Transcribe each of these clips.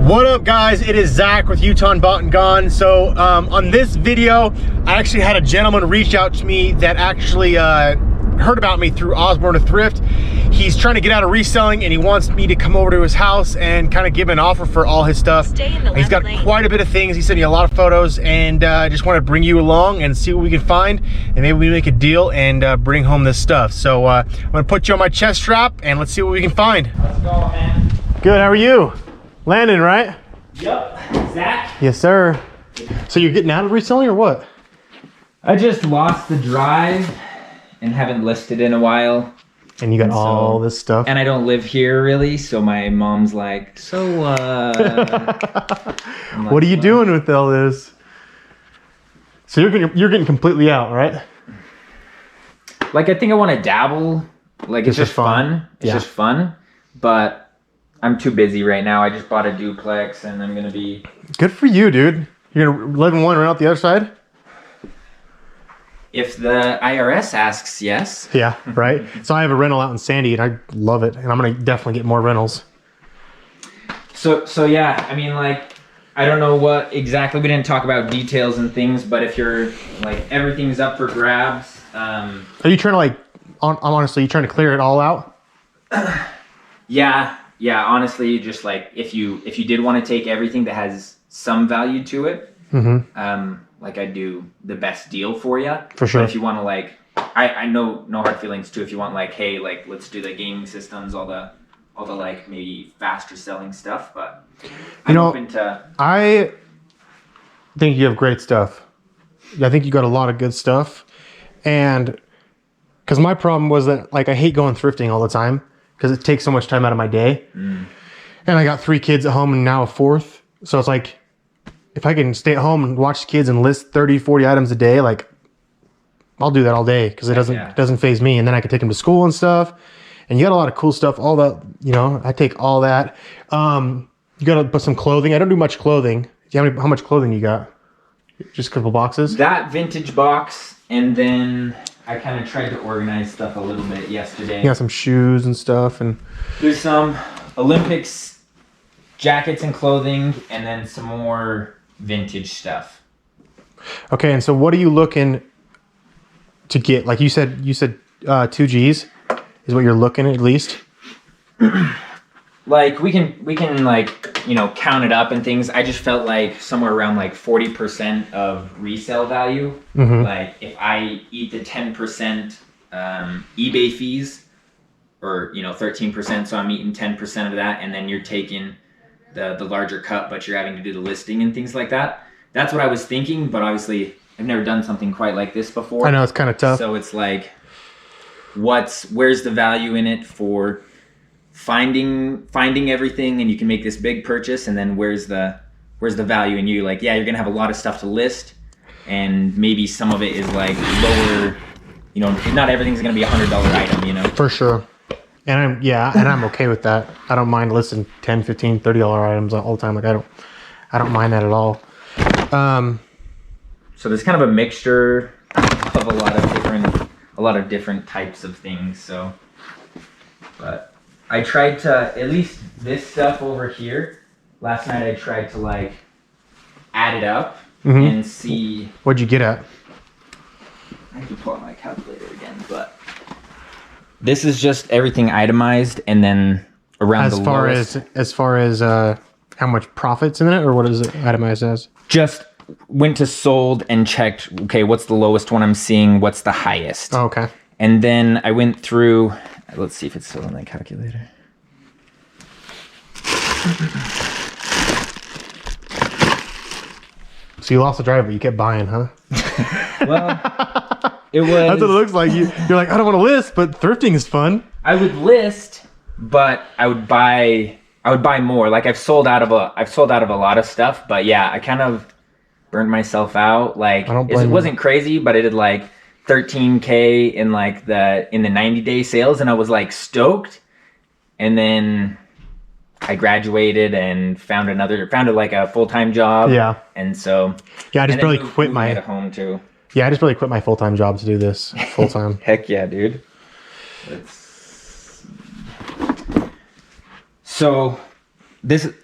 What up, guys? It is Zach with Utah Bought and Gone. So on this video, I actually had a gentleman reach out to me that actually heard about me through Osborne Thrift. He's trying to get out of reselling and he wants me to come over to his house and kind of give him an offer for all his stuff. He's got quite a bit of things. He sent me a lot of photos, and I just want to bring you along and see what we can find, and maybe we make a deal and bring home this stuff. So I'm gonna put you on my chest strap and let's see what we can find. Let's go, man. Good, how are you? Landon, right? Yep. Zach? Yes, sir. So you're getting out of reselling or what? I just lost the drive and haven't listed in a while. And you got all this stuff? And I don't live here really, so my mom's like, so what are you doing with all this? So you're getting completely out, right? Like, I think I want to dabble. Like, it's just fun. It's just fun. But I'm too busy right now. I just bought a duplex and I'm going to be... Good for you, dude. You're going to live in one right out the other side? If the IRS asks, yes. Yeah, right? So I have a rental out in Sandy and I love it. And I'm going to definitely get more rentals. So yeah, I mean, like, I don't know what exactly, we didn't talk about details and things, but if you're, like, everything's up for grabs. Are you trying to, like, honestly, you trying to clear it all out? Yeah, honestly, just like if you did want to take everything that has some value to it, like, I'd do the best deal for you. For sure. But if you want to, like, I know, no hard feelings too. If you want, like, hey, like, let's do the gaming systems, all the like maybe faster selling stuff. But I'm open to. I think you have great stuff. I think you got a lot of good stuff, and because my problem was that, like, I hate going thrifting all the time. Because it takes so much time out of my day. And I got 3 kids at home and now a 4th. So it's like, if I can stay at home and watch the kids and list 30, 40 items a day, like, I'll do that all day because it doesn't faze me. And then I can take them to school and stuff. And you got a lot of cool stuff. All that, you know, I take all that. You got to put some clothing. I don't do much clothing. How much clothing you got? Just a couple boxes? That vintage box, and then I kind of tried to organize stuff a little bit yesterday. You got some shoes and stuff, and there's some Olympics jackets and clothing, and then some more vintage stuff. Okay, and so what are you looking to get? Like you said 2 G's is what you're looking at least. Like we can like, you know, count it up and things. I just felt like somewhere around like 40% of resale value. Like if I eat the 10% eBay fees, or, you know, 13%, so I'm eating 10% of that, and then you're taking the larger cut, but you're having to do the listing and things like that. That's what I was thinking, but obviously I've never done something quite like this before. I know, it's kind of tough. So it's like, where's the value in it for finding everything, and you can make this big purchase, and then where's the value in you? Like, yeah, you're gonna have a lot of stuff to list, and maybe some of it is like lower, you know, not everything's gonna be $100 item, you know. For sure. And I'm okay with that. I don't mind listing $10, $15, $30 items all the time. Like, I don't mind that at all. So there's kind of a mixture of a lot of different types of things. So, but I tried to, at least this stuff over here, last night I tried to, like, add it up and see. What'd you get at? I have to pull out my calculator again, but this is just everything itemized, and then around as far as how much profits in it, or what is it itemized as? Just went to sold and checked, okay, what's the lowest one I'm seeing, what's the highest. Oh, okay. And then I went through, let's see if it's still on that calculator. So you lost the drive, but you kept buying, huh? Well, it was... That's what it looks like. You're like, I don't want to list, but thrifting is fun. I would list, but I would buy more. Like, I've sold out of a lot of stuff, but yeah, I kind of burned myself out. Like, it wasn't crazy, but it did like 13K in like the 90-day sales, and I was like stoked. And then I graduated and found like a full-time job. Yeah. And so I just really quit my at home too. Yeah, I just really quit my full-time job to do this full-time. Heck yeah, dude. So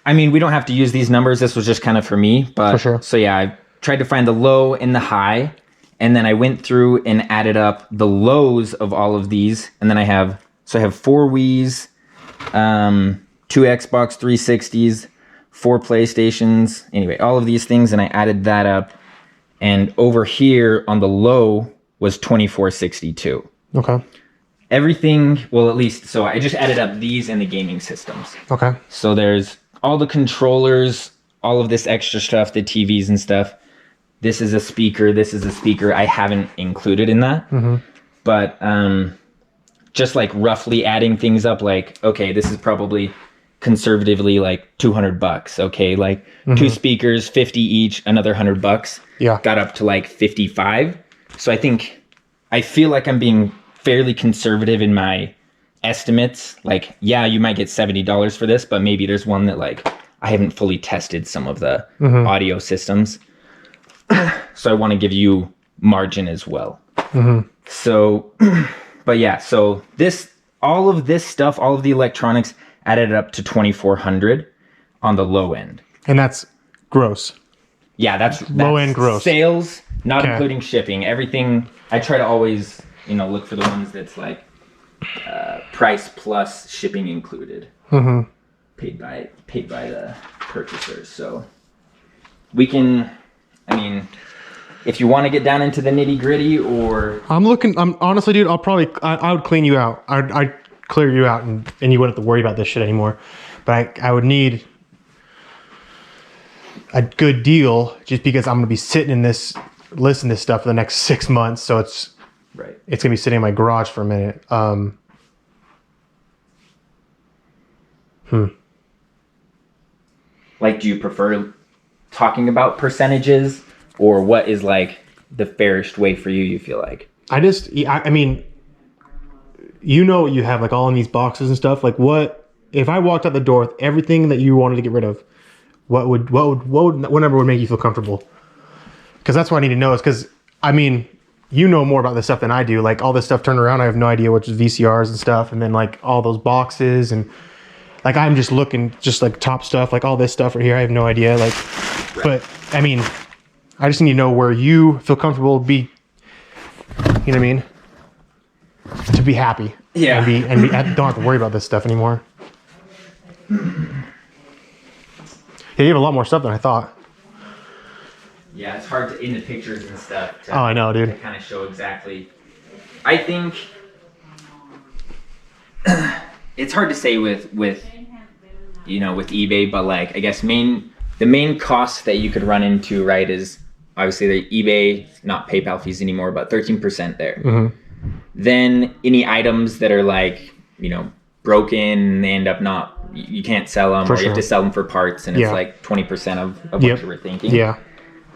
I mean, we don't have to use these numbers. This was just kind of for me, but For sure. so yeah, I tried to find the low and the high, and then I went through and added up the lows of all of these, and then I have 4 Wii's, 2 Xbox 360s, 4 PlayStations, anyway, all of these things, and I added that up, and over here on the low was 2462. Okay. Everything, well, at least, so I just added up these and the gaming systems. Okay. So there's all the controllers, all of this extra stuff, the TVs and stuff. This is a speaker. This is a speaker. I haven't included in that. Mm-hmm. But just like roughly adding things up, like, okay, this is probably conservatively like $200. Okay, like 2 speakers, 50 each, another $100. Yeah. Got up to like 55. So I feel like I'm being fairly conservative in my estimates. Like, yeah, you might get $70 for this, but maybe there's one that like I haven't fully tested some of the audio systems. So I want to give you margin as well. So, but yeah, so all of this stuff, all of the electronics added up to 2,400 on the low end. And that's gross. Yeah, that's Low end gross. Sales, not Okay. including shipping. Everything, I try to always, look for the ones that's like price plus shipping included. Mm-hmm. Paid by the purchasers. So we can, if you want to get down into the nitty gritty, or I'm honestly, dude, I would clean you out. I'd clear you out and you wouldn't have to worry about this shit anymore. But I would need a good deal just because I'm going to be sitting in this, listening to this stuff for the next 6 months. So it's right. going to be sitting in my garage for a minute. Like, do you prefer talking about percentages, or what is like the fairest way for you feel like? I mean, you know what you have like all in these boxes and stuff. Like, what if I walked out the door with everything that you wanted to get rid of? What number would make you feel comfortable? Because that's what I need to know. Is because you know more about this stuff than I do. Like all this stuff turned around, I have no idea which is VCRs and stuff, and then like all those boxes and like I'm just looking just like top stuff, like all this stuff right here. I have no idea. Like, but I just need to know where you feel comfortable. You know what I mean? To be happy. Yeah. I don't have to worry about this stuff anymore. Yeah, you have a lot more stuff than I thought. Yeah, it's hard to, in the pictures and stuff, Oh, I know, dude. to kind of show exactly. I think it's hard to say with eBay, but like I guess the main cost that you could run into, right, is obviously the eBay, not PayPal fees anymore, but 13% there. Mm-hmm. Then any items that are like, broken and they end up you can't sell them, For or you have sure. to sell them for parts, and it's Yeah. like 20% of what Yep. you were thinking. Yeah.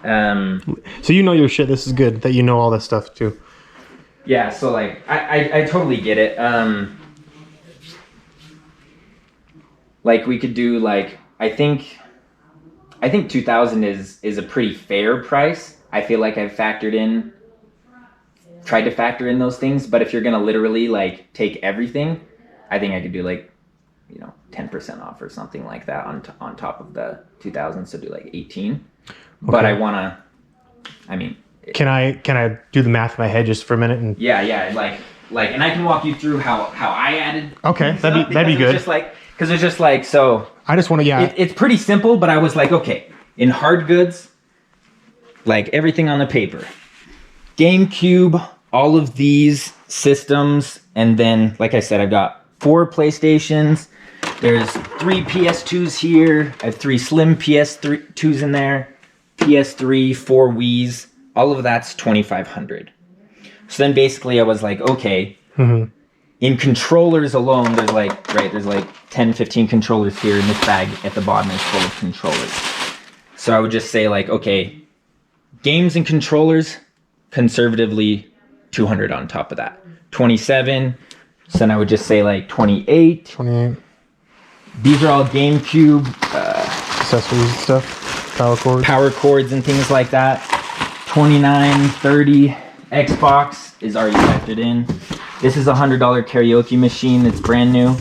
So you know your shit. This is good that you know all this stuff too. Yeah, so like I totally get it. Like we could do like I think 2,000 is a pretty fair price. I feel like I've tried to factor in those things, but if you're gonna literally like take everything, I think I could do like 10% off or something like that on top of the 2,000, so do like 18. But Okay. I wanna, Can I do the math in my head just for a minute? And yeah, like, and I can walk you through how I added. Okay, things that'd up, be because good. It's just like so. I just want to It's pretty simple, but I was like, okay, in hard goods, like everything on the paper, GameCube, all of these systems, and then like I said, I've got 4 PlayStations. There's 3 PS2s here. I have 3 slim PS2s in there. PS3, 4 Wii's. All of that's 2,500. So then basically I was like, okay, in controllers alone, there's like 10, 15 controllers here, and this bag at the bottom is full of controllers. So I would just say like, okay, games and controllers, conservatively 200 on top of that. 27. So then I would just say like 28. 28 These are all GameCube accessories and stuff, power cords. and things like that. 29, 30. Xbox is already factored in. This is a $100 karaoke machine that's brand new.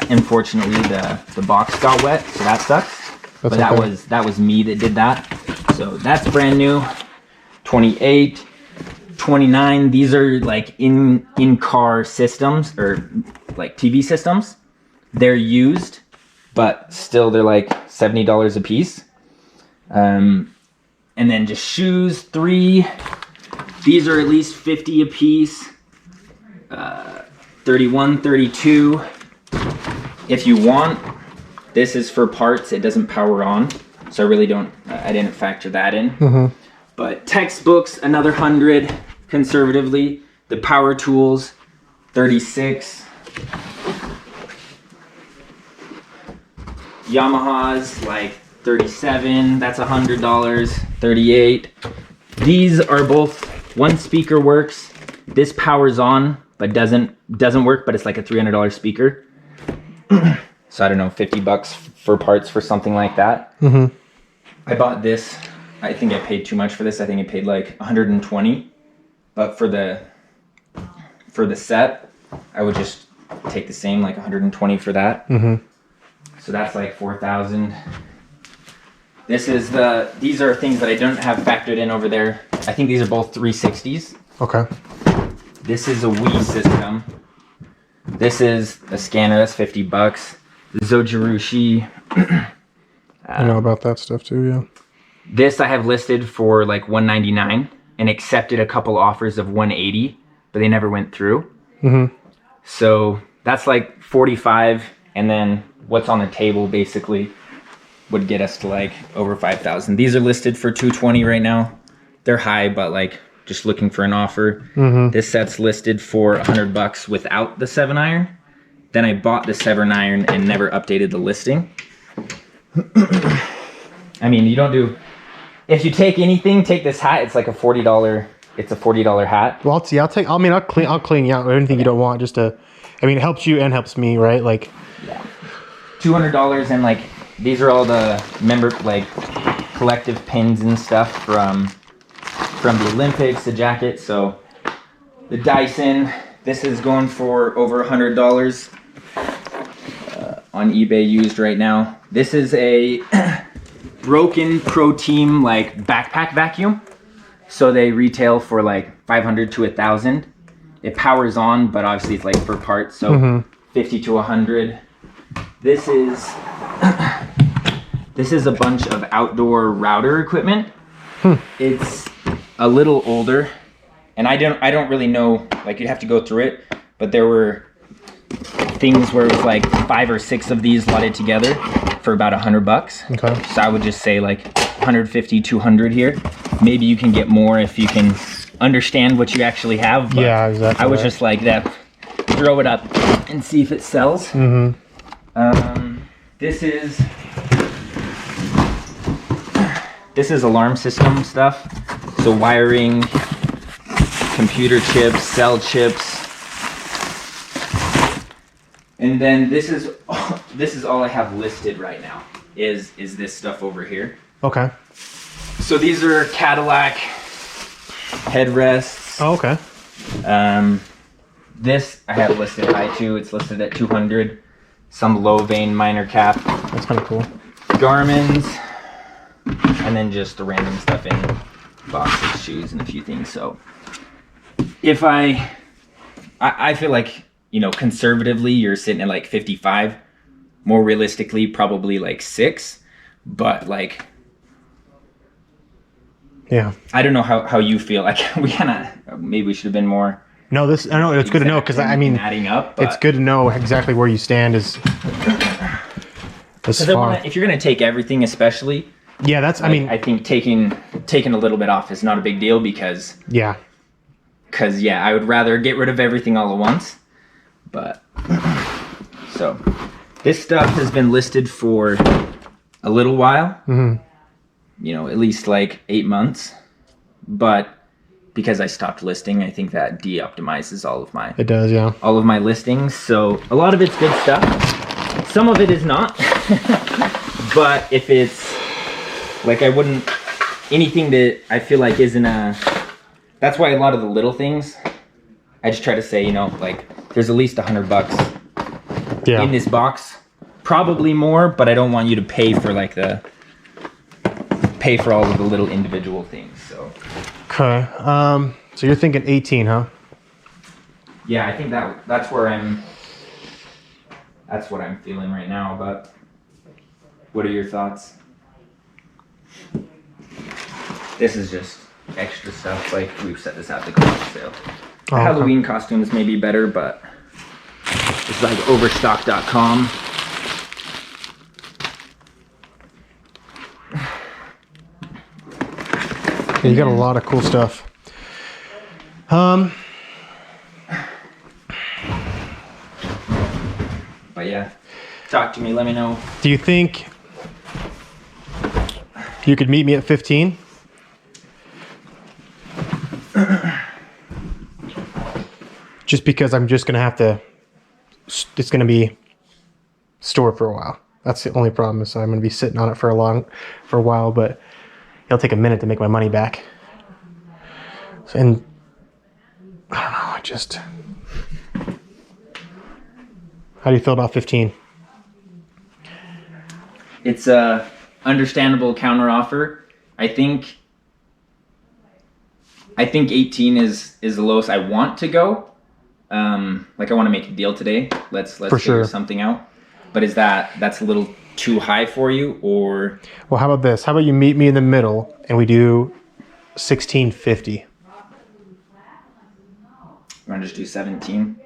unfortunately the box got wet, so that sucks. But that was me that did that. So that's brand new. 28, 29. These are like in-car systems or like TV systems. They're used, but still they're like $70 a piece. And then just shoes, 3. These are at least 50 a piece. 31, 32. If you want, this is for parts. It doesn't power on, so I didn't factor that in. But textbooks, another 100 conservatively. The power tools, 36. Yamaha's like 37. That's $100. 38. These are both, one speaker works. This powers on, but doesn't work. But it's like a $300 speaker. So I don't know, $50 for parts for something like that. I bought this. I think I paid too much for this. I think I paid like 120. But for the set, I would just take the same, like 120 for that. So that's like 4,000. These are things that I don't have factored in over there. I think these are both 360s. Okay. This is a Wii system. This is a scanner. That's $50. The Zojirushi. I know about that stuff too. Yeah. This I have listed for like $199 and accepted a couple offers of $180, but they never went through. So that's like $45, and then what's on the table basically would get us to like over 5,000. These are listed for $220 right now. They're high, but like just looking for an offer. This set's listed for $100 without the 7-iron. Then I bought the 7-iron and never updated the listing. I mean, you don't do. If you take anything, take this hat. It's like a $40. It's a $40 hat. Well, I'll clean you out or anything you don't want. Just to, I mean, it helps you and helps me, right? Like, yeah, $200, and like these are all the like collective pins and stuff from the Olympics, the jacket. So the Dyson. This is going for over $100 on eBay used right now. This is a broken Pro Team like backpack vacuum. So they retail for like 500 to 1,000. It powers on, but obviously it's like for parts. So 50 to 100. This is a bunch of outdoor router equipment. It's a little older, and I don't really know. Like, you'd have to go through it, but there were things where it was like 5 or 6 of these slotted together for about $100. Okay. So I would just say like 150, 200 here. Maybe you can get more if you can understand what you actually have. But yeah, exactly. I was just like that. Throw it up and see if it sells. This is alarm system stuff. So wiring, computer chips, cell chips. And then this is all I have listed right now is this stuff over here. Okay. So these are Cadillac headrests. Oh, okay. This I have listed high too. It's listed at 200. Some low vein minor cap. That's kind of cool. Garmin's, and then just the random stuff in boxes, shoes, and a few things. So if I feel like, you know, conservatively you're sitting at like 55. More realistically, probably like 6. But like, yeah, I don't know how you feel. Like, maybe we should have been more. No, I know it's good to know, because I mean, adding up. It's good to know exactly where you stand as far. If you're gonna take everything, especially. Yeah, that's. Like, I think taking a little bit off is not a big deal because. Yeah. Because I would rather get rid of everything all at once. But so this stuff has been listed for a little while. You know, at least like 8 months. But because I stopped listing, I think that de-optimizes all of my. It does, yeah. All of my listings. So a lot of it's good stuff. Some of it is not. But if it's like, I wouldn't, anything that I feel like isn't that's why a lot of the little things, I just try to say, you know, like, there's at least $100 Yeah. in this box. Probably more, but I don't want you to pay for pay for all of the little individual things. So. Okay. So you're thinking 18, huh? Yeah, I think that's where that's what I'm feeling right now. But what are your thoughts? This is just extra stuff. Like we've set this out the garage sale. The Halloween costumes may be better, but it's like overstock.com. Yeah, you got a lot of cool stuff. But yeah, talk to me. Let me know. Do you think you could meet me at 15? Just because I'm just gonna have to. It's gonna be stored for a while. That's the only problem. Is I'm gonna be sitting on it for a while, but it'll take a minute to make my money back. And I don't know. How do you feel about 15? It's a understandable counter offer. I think 18 is the lowest I want to go. Like I want to make a deal today. Let's figure something out. But that's a little too high for you, or? Well, how about this? How about you meet me in the middle and we do 1650? You want to just do 17? Does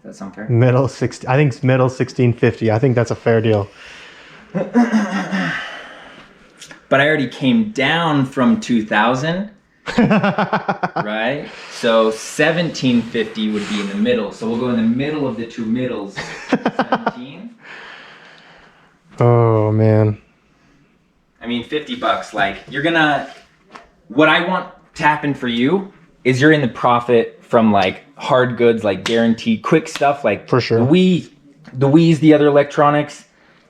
that sound fair? Middle 16. I think middle 1650. I think that's a fair deal. But I already came down from 2000. Right? So 1750 would be in the middle. So we'll go in the middle of the two middles. 17. Oh man. I mean, $50. Like what I want to happen for you is you're in the profit from like hard goods, like guaranteed quick stuff, like for sure. The Wii's, the other electronics.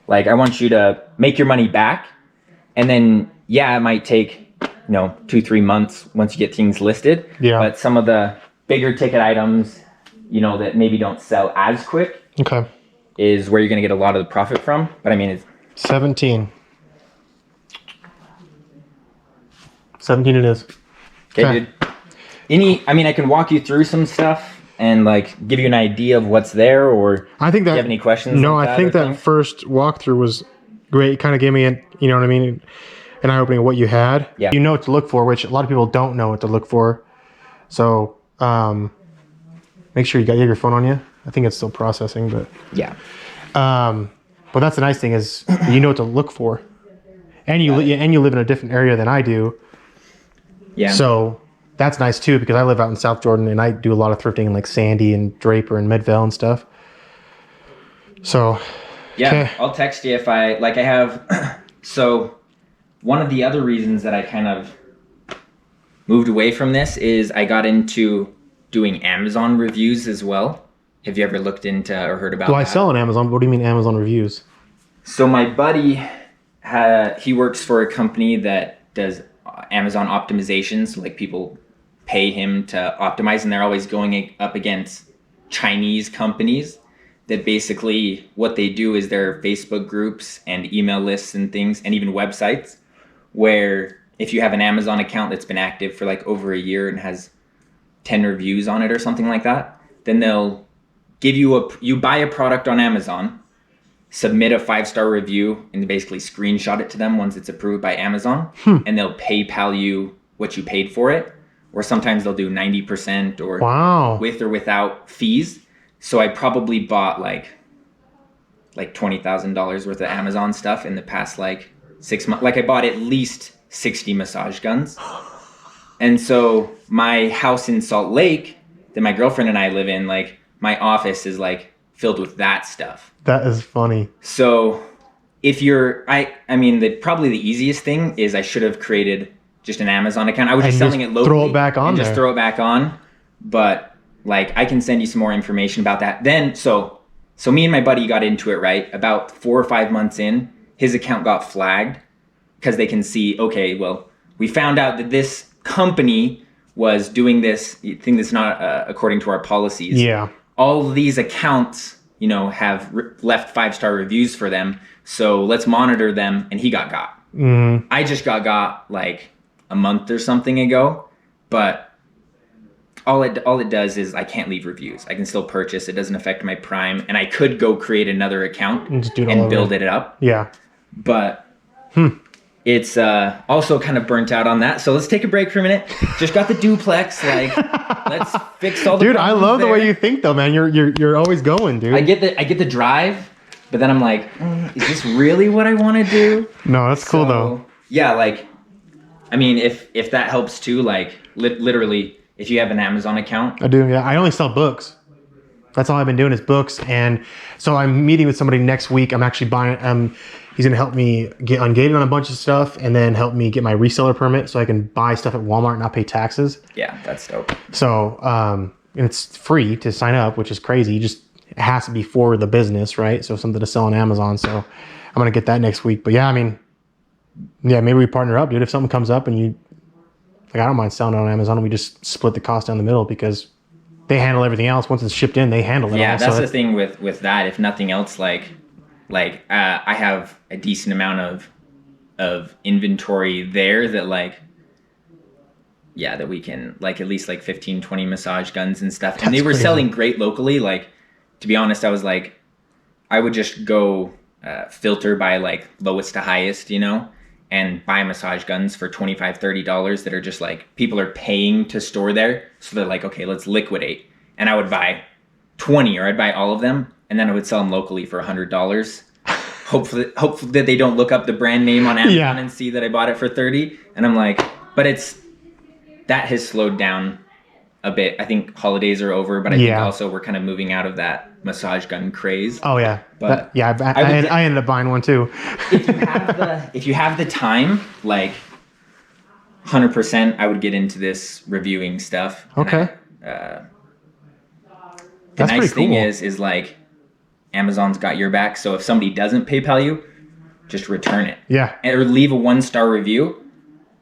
Like I want you to make your money back, and then it might take 2-3 months once you get things listed. Yeah. But some of the bigger ticket items, that maybe don't sell as quick. Okay. Is where you're gonna get a lot of the profit from. But I mean, it's 17. 17 it is. Okay, dude. I can walk you through some stuff and like give you an idea of what's there, or I think that, do you have any questions? No, like I think that first walkthrough was great. It kind of gave me an eye-opening of what you had. Yeah. You know what to look for, which a lot of people don't know what to look for. So make sure you have your phone on you. I think it's still processing, but yeah. But that's the nice thing is you know what to look for, and you live in a different area than I do. Yeah. So that's nice too, because I live out in South Jordan and I do a lot of thrifting in like Sandy and Draper and Midvale and stuff. So yeah, okay. I'll text you if I have. So one of the other reasons that I kind of moved away from this is I got into doing Amazon reviews as well. Have you ever looked into or heard about that? Well, I sell on Amazon. What do you mean Amazon reviews? So my buddy, he works for a company that does Amazon optimizations. Like people pay him to optimize, and they're always going up against Chinese companies that basically what they do is there are Facebook groups and email lists and things, and even websites where if you have an Amazon account that's been active for like over a year and has 10 reviews on it or something like that, then they'll give you buy a product on Amazon, submit a 5-star review, and basically screenshot it to them once it's approved by Amazon, and they'll PayPal you what you paid for it, or sometimes they'll do 90% or with or without fees. So I probably bought like $20,000 worth of Amazon stuff in the past 6 months. Like I bought at least 60 massage guns. And so my house in Salt Lake that my girlfriend and I live in, like my office is like filled with that stuff. That is funny. So if probably the easiest thing is I should have created just an Amazon account. I was just selling it locally. Throw it back on and there. Just throw it back on. But like I can send you some more information about that. Then so me and my buddy got into it, right? About 4 or 5 months in, his account got flagged because they can see, okay, well, we found out that this company was doing this thing that's not according to our policies. Yeah. All of these accounts, you know, have left 5-star reviews for them. So let's monitor them. And he got. I just got like a month or something ago, but all it does is I can't leave reviews. I can still purchase. It doesn't affect my Prime, and I could go create another account and build it up. Yeah, but it's also kind of burnt out on that. So let's take a break for a minute. Just got the duplex. Like, let's fix all the. Dude, I love the way you think, though, man. You're always going, dude. I get the drive, but then I'm like, is this really what I want to do? No, that's cool though. Yeah, like, I mean, if that helps too, like, literally. If you have an Amazon account. I do, yeah. I only sell books. That's all I've been doing is books. And so I'm meeting with somebody next week. I'm actually buying, he's going to help me get ungated on a bunch of stuff and then help me get my reseller permit so I can buy stuff at Walmart and not pay taxes. Yeah, that's dope. So, and it's free to sign up, which is crazy. It has to be for the business, right? So something to sell on Amazon. So I'm going to get that next week. But yeah, I mean, yeah, maybe we partner up, dude. If something comes up and you, like, I don't mind selling it on Amazon, and we just split the cost down the middle because they handle everything else. Once it's shipped in, they handle it. Yeah, all. that's the thing with that. If nothing else, like I have a decent amount of inventory there that that we can like at least like 15, 20 massage guns and stuff. And they were selling great locally. Like, to be honest, I was like, I would just go filter by like lowest to highest, you know, and buy massage guns for $25, $30 that are just like, people are paying to store there. So they're like, okay, let's liquidate. And I would buy 20 or I'd buy all of them. And then I would sell them locally for $100. Hopefully that they don't look up the brand name on Amazon and see that I bought it for 30. And I'm like, but that has slowed down a bit. I think holidays are over, but I think also we're kind of moving out of that massage gun craze. Oh yeah, but I ended up buying one too. if you have the time, like 100%, I would get into this reviewing stuff. Okay. The That's nice pretty thing cool. is like Amazon's got your back. So if somebody doesn't PayPal you, just return it. Yeah. Or leave a 1-star review.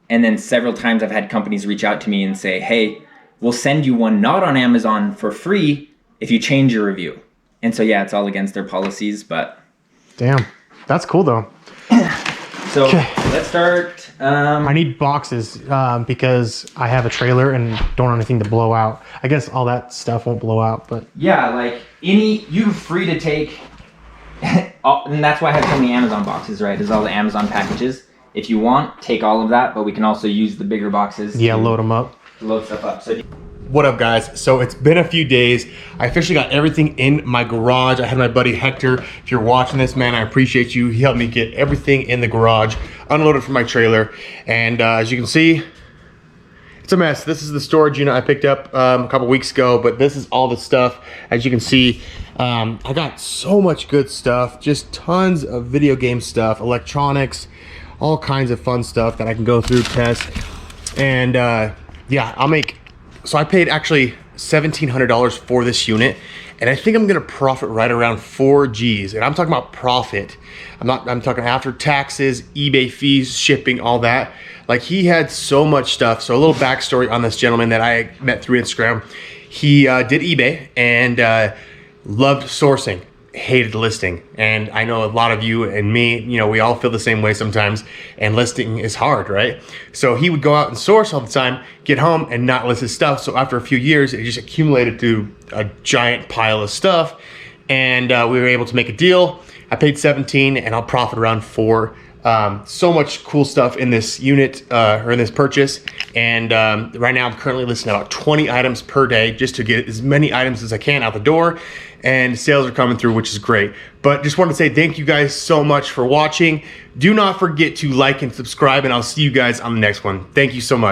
And then several times I've had companies reach out to me and say, hey, we'll send you one not on Amazon for free if you change your review. And so, yeah, it's all against their policies, but... Damn. That's cool, though. So, let's start... I need boxes because I have a trailer and don't want anything to blow out. I guess all that stuff won't blow out, but... Yeah, like, you're free to take... and that's why I have so many Amazon boxes, right? Is all the Amazon packages. If you want, take all of that, but we can also use the bigger boxes. Yeah, load them up. Load stuff up. So... What up, guys? So it's been a few days. I officially got everything in my garage. I had my buddy Hector. If you're watching this, man, I appreciate you. He helped me get everything in the garage, unloaded from my trailer. And as you can see, it's a mess. This is the storage unit I picked up a couple weeks ago, but this is all the stuff. As you can see, I got so much good stuff, just tons of video game stuff, electronics, all kinds of fun stuff that I can go through, test. And yeah, so I paid actually $1,700 for this unit, and I think I'm gonna profit right around 4 G's. And I'm talking about profit. I'm talking after taxes, eBay fees, shipping, all that. Like, he had so much stuff. So a little backstory on this gentleman that I met through Instagram. He did eBay and loved sourcing, hated listing. And I know a lot of you and me, you know, we all feel the same way sometimes, and listing is hard, right? So he would go out and source all the time, get home and not list his stuff. So after a few years, it just accumulated to a giant pile of stuff, and we were able to make a deal. I paid 17 and I'll profit around 4. So much cool stuff in this unit or in this purchase. And right now I'm currently listing about 20 items per day just to get as many items as I can out the door. And sales are coming through, which is great. But just want to say thank you guys so much for watching. Do not forget to like and subscribe, and I'll see you guys on the next one. Thank you so much.